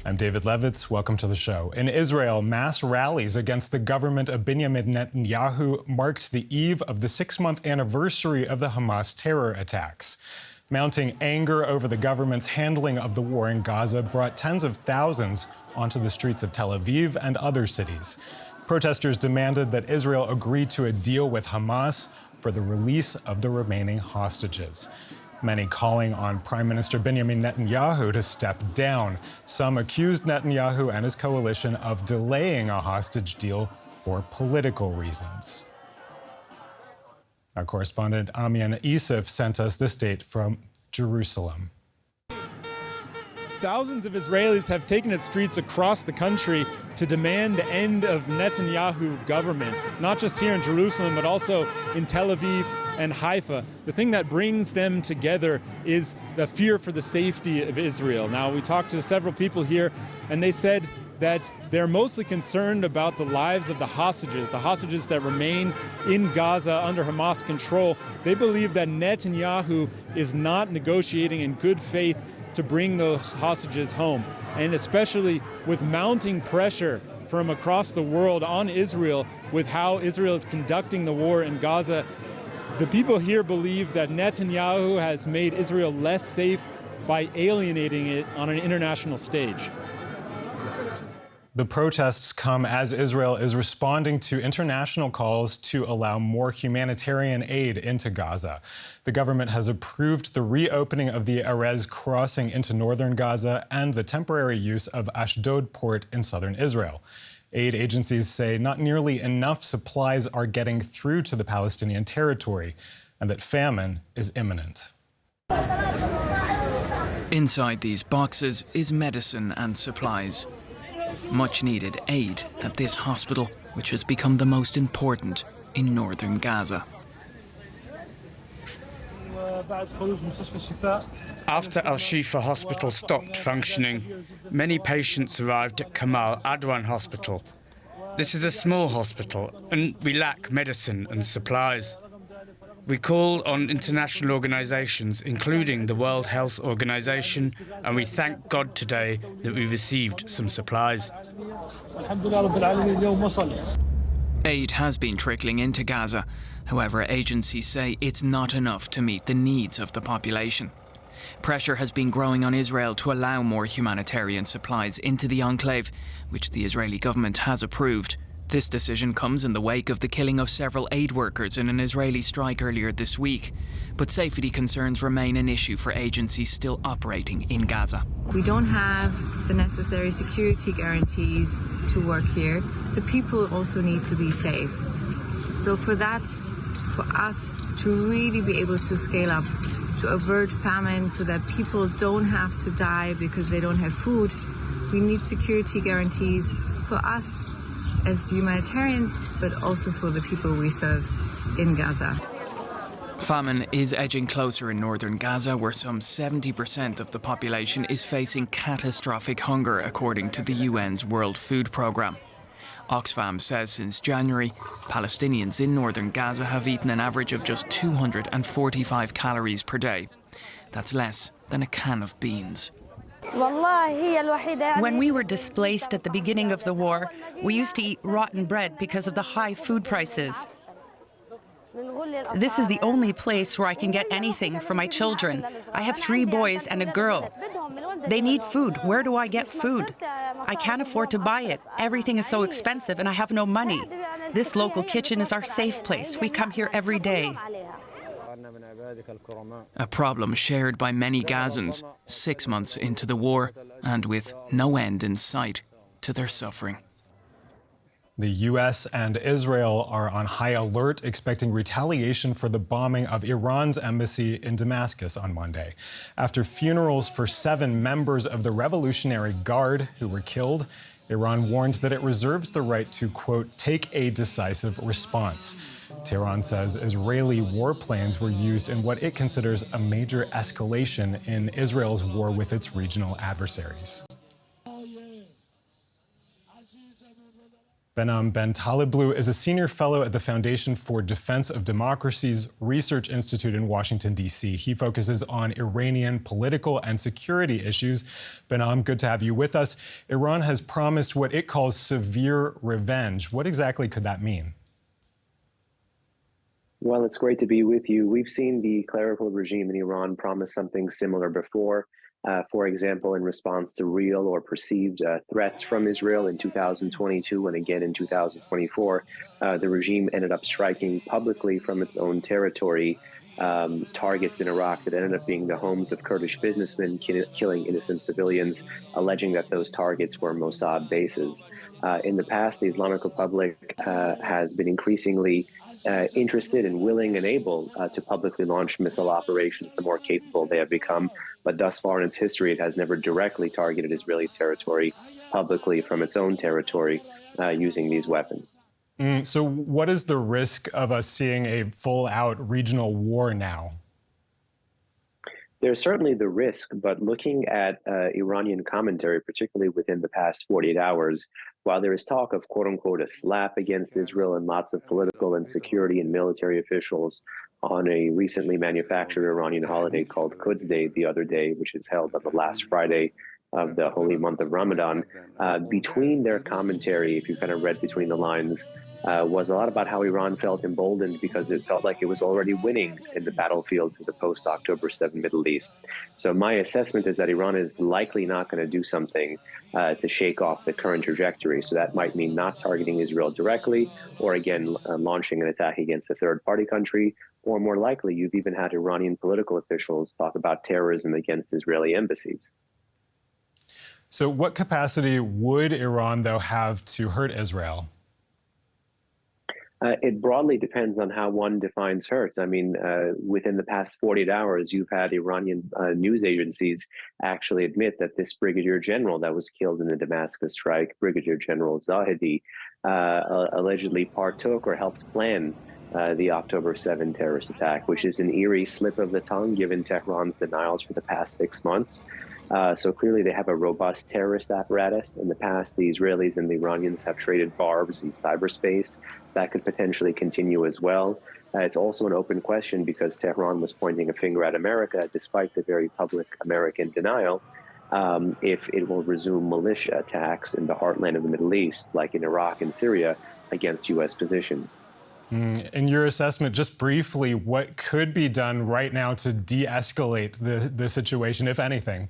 I'm David Levitz. Welcome to the show. In Israel, mass rallies against the government of Benjamin Netanyahu marked the eve of the 6-month anniversary of the Hamas terror attacks. Mounting anger over the government's handling of the war in Gaza brought tens of thousands onto the streets of Tel Aviv and other cities. Protesters demanded that Israel agree to a deal with Hamas for the release of the remaining hostages. Many calling on Prime Minister Benjamin Netanyahu to step down. Some accused Netanyahu and his coalition of delaying a hostage deal for political reasons. Our correspondent Amien Essif sent us this date from Jerusalem. Thousands of Israelis have taken its streets across the country to demand the end of Netanyahu government, not just here in Jerusalem, but also in Tel Aviv and Haifa. The thing that brings them together is the fear for the safety of Israel. Now, we talked to several people here, and they said that they're mostly concerned about the lives of the hostages that remain in Gaza under Hamas control. They believe that Netanyahu is not negotiating in good faith to bring those hostages home. And especially with mounting pressure from across the world on Israel with how Israel is conducting the war in Gaza, the people here believe that Netanyahu has made Israel less safe by alienating it on an international stage. The protests come as Israel is responding to international calls to allow more humanitarian aid into Gaza. The government has approved the reopening of the Erez crossing into northern Gaza and the temporary use of Ashdod port in southern Israel. Aid agencies say not nearly enough supplies are getting through to the Palestinian territory and that famine is imminent. Inside these boxes is medicine and supplies. Much needed aid at this hospital, which has become the most important in northern Gaza. After Al-Shifa Hospital stopped functioning, many patients arrived at Kamal Adwan Hospital. This is a small hospital and we lack medicine and supplies. We call on international organisations, including the World Health Organization, and we thank God today that we received some supplies. Aid has been trickling into Gaza. However, agencies say it's not enough to meet the needs of the population. Pressure has been growing on Israel to allow more humanitarian supplies into the enclave, which the Israeli government has approved. This decision comes in the wake of the killing of several aid workers in an Israeli strike earlier this week. But safety concerns remain an issue for agencies still operating in Gaza. We don't have the necessary security guarantees to work here. The people also need to be safe. So for us to really be able to scale up, to avert famine so that people don't have to die because they don't have food, we need security guarantees for us as humanitarians, but also for the people we serve in Gaza. Famine is edging closer in northern Gaza, where some 70% of the population is facing catastrophic hunger, according to the UN's World Food Programme. Oxfam says since January, Palestinians in northern Gaza have eaten an average of just 245 calories per day. That's less than a can of beans. When we were displaced at the beginning of the war, we used to eat rotten bread because of the high food prices. This is the only place where I can get anything for my children. I have 3 boys and a girl. They need food. Where do I get food? I can't afford to buy it. Everything is so expensive and I have no money. This local kitchen is our safe place. We come here every day. A problem shared by many Gazans 6 months into the war and with no end in sight to their suffering. The U.S. and Israel are on high alert, expecting retaliation for the bombing of Iran's embassy in Damascus on Monday. After funerals for 7 members of the Revolutionary Guard who were killed, Iran warned that it reserves the right to, quote, take a decisive response. Tehran says Israeli warplanes were used in what it considers a major escalation in Israel's war with its regional adversaries. Behnam Taleblu is a senior fellow at the Foundation for Defense of Democracies Research Institute in Washington, D.C. He focuses on Iranian political and security issues. Behnam, good to have you with us. Iran has promised what it calls severe revenge. What exactly could that mean? Well, it's great to be with you. We've seen the clerical regime in Iran promise something similar before. For example, in response to real or perceived threats from Israel in 2022 and again in 2024, the regime ended up striking publicly from its own territory targets in Iraq that ended up being the homes of Kurdish businessmen, killing innocent civilians, alleging that those targets were Mossad bases. In the past, the Islamic Republic has been increasingly interested and willing and able to publicly launch missile operations the more capable they have become. But thus far in its history, it has never directly targeted Israeli territory publicly from its own territory using these weapons. So what is the risk of us seeing a full-out regional war now? There's certainly the risk, but looking at Iranian commentary, particularly within the past 48 hours, while there is talk of quote-unquote a slap against Israel and lots of political and security and military officials on a recently manufactured Iranian holiday called Quds Day the other day, which is held on the last Friday of the holy month of Ramadan, between their commentary, if you kind of read between the lines, was a lot about how Iran felt emboldened because it felt like it was already winning in the battlefields of the post-October 7 Middle East. So my assessment is that Iran is likely not going to do something to shake off the current trajectory. So that might mean not targeting Israel directly, or again, launching an attack against a third-party country, or more likely, you've even had Iranian political officials talk about terrorism against Israeli embassies. So what capacity would Iran, though, have to hurt Israel? It broadly depends on how one defines hurts. I mean, within the past 48 hours, you've had Iranian news agencies actually admit that this brigadier general that was killed in the Damascus strike, Brigadier General Zahedi, allegedly partook or helped plan the October 7 terrorist attack, which is an eerie slip of the tongue given Tehran's denials for the past 6 months. So clearly they have a robust terrorist apparatus. In the past, the Israelis and the Iranians have traded barbs in cyberspace. That could potentially continue as well. It's also an open question because Tehran was pointing a finger at America, despite the very public American denial, if it will resume militia attacks in the heartland of the Middle East, like in Iraq and Syria, against U.S. positions. In your assessment, just briefly, what could be done right now to de-escalate the situation, if anything?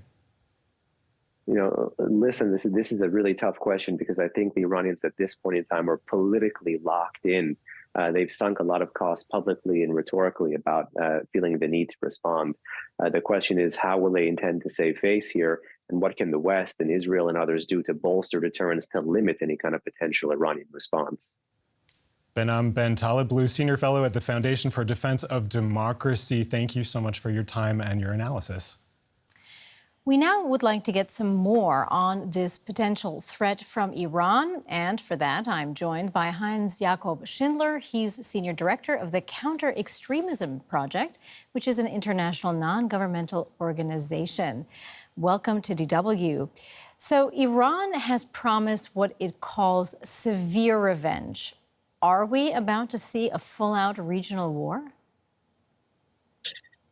You know, listen, this is a really tough question because I think the Iranians at this point in time are politically locked in. They've sunk a lot of costs publicly and rhetorically about feeling the need to respond. The question is, how will they intend to save face here? And what can the West and Israel and others do to bolster deterrence to limit any kind of potential Iranian response? Behnam Taleblu, Senior Fellow at the Foundation for Defense of Democracy, thank you so much for your time and your analysis. We now would like to get some more on this potential threat from Iran. And for that, I'm joined by Hans-Jakob Schindler. He's Senior Director of the Counter-Extremism Project, which is an international non-governmental organization. Welcome to DW. So Iran has promised what it calls severe revenge. Are we about to see a full-out regional war?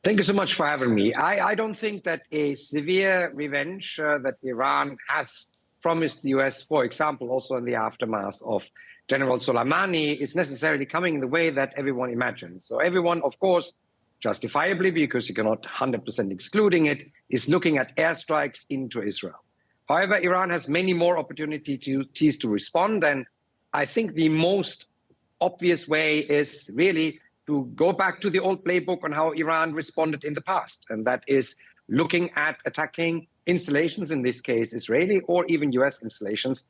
Thank you so much for having me. I don't think that a severe revenge that Iran has promised the US, for example, also in the aftermath of General Soleimani, is necessarily coming in the way that everyone imagines. So everyone, of course, justifiably, because you cannot 100% excluding it, is looking at airstrikes into Israel. However, Iran has many more opportunities to respond. And I think the most obvious way is really to go back to the old playbook on how Iran responded in the past. And that is looking at attacking installations, in this case, Israeli or even US installations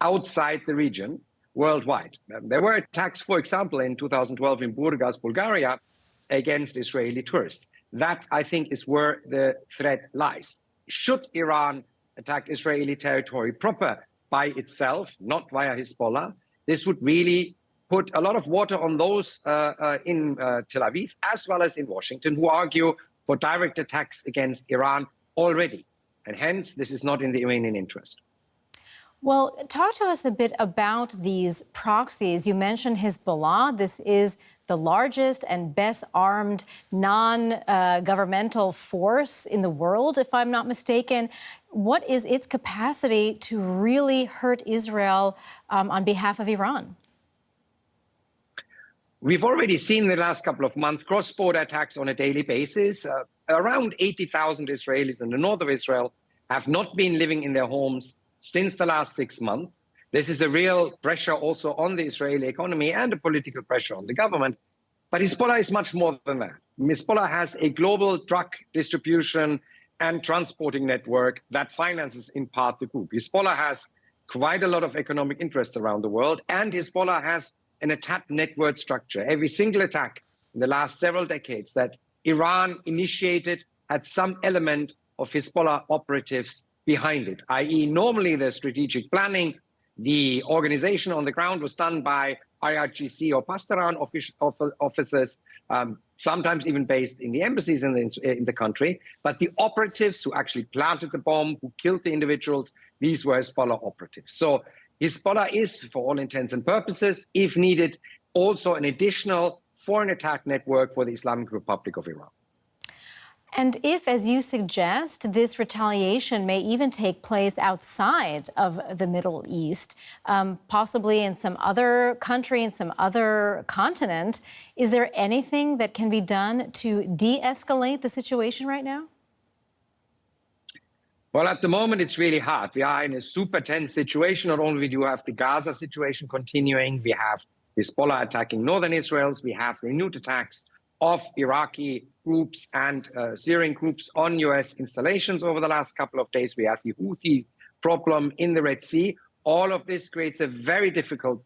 outside the region worldwide. There were attacks, for example, in 2012 in Burgas, Bulgaria, against Israeli tourists. That, I think, is where the threat lies. Should Iran attack Israeli territory proper by itself, not via Hezbollah, this would really put a lot of water on those in Tel Aviv, as well as in Washington, who argue for direct attacks against Iran already. And hence, this is not in the Iranian interest. Well, talk to us a bit about these proxies. You mentioned Hezbollah. This is the largest and best armed non-governmental force in the world, if I'm not mistaken. What is its capacity to really hurt Israel on behalf of Iran? We've already seen in the last couple of months cross-border attacks on a daily basis. Around 80,000 Israelis in the north of Israel have not been living in their homes since the last 6 months. This is a real pressure also on the Israeli economy and a political pressure on the government. But Hezbollah is much more than that. Hezbollah has a global drug distribution and transporting network that finances in part the group. Hezbollah has quite a lot of economic interests around the world, and Hezbollah has an attack network structure. Every single attack in the last several decades that Iran initiated had some element of Hezbollah operatives behind it, i.e. normally the strategic planning, the organization on the ground was done by IRGC or Pastoran officers, sometimes even based in the embassies in the country. But the operatives who actually planted the bomb, who killed the individuals, these were Hezbollah operatives. So Hezbollah is, for all intents and purposes, if needed, also an additional foreign attack network for the Islamic Republic of Iran. And if, as you suggest, this retaliation may even take place outside of the Middle East, possibly in some other country, in some other continent, is there anything that can be done to de-escalate the situation right now? Well, at the moment, it's really hard. We are in a super tense situation. Not only do we have the Gaza situation continuing, we have Hezbollah attacking northern Israel, we have renewed attacks of Iraqi groups and Syrian groups on U.S. installations over the last couple of days. We have the Houthi problem in the Red Sea. All of this creates a very difficult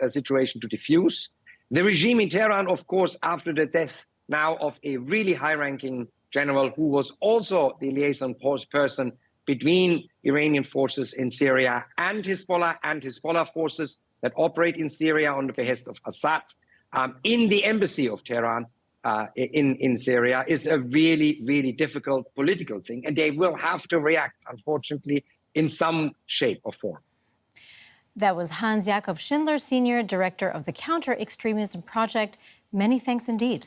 situation to diffuse. The regime in Tehran, of course, after the death now of a really high-ranking general who was also the liaison person between Iranian forces in Syria and Hezbollah forces that operate in Syria on the behest of Assad, in the embassy of Tehran, in Syria, is a really, really difficult political thing. And they will have to react, unfortunately, in some shape or form. That was Hans-Jakob Schindler, Senior Director of the Counter-Extremism Project. Many thanks indeed.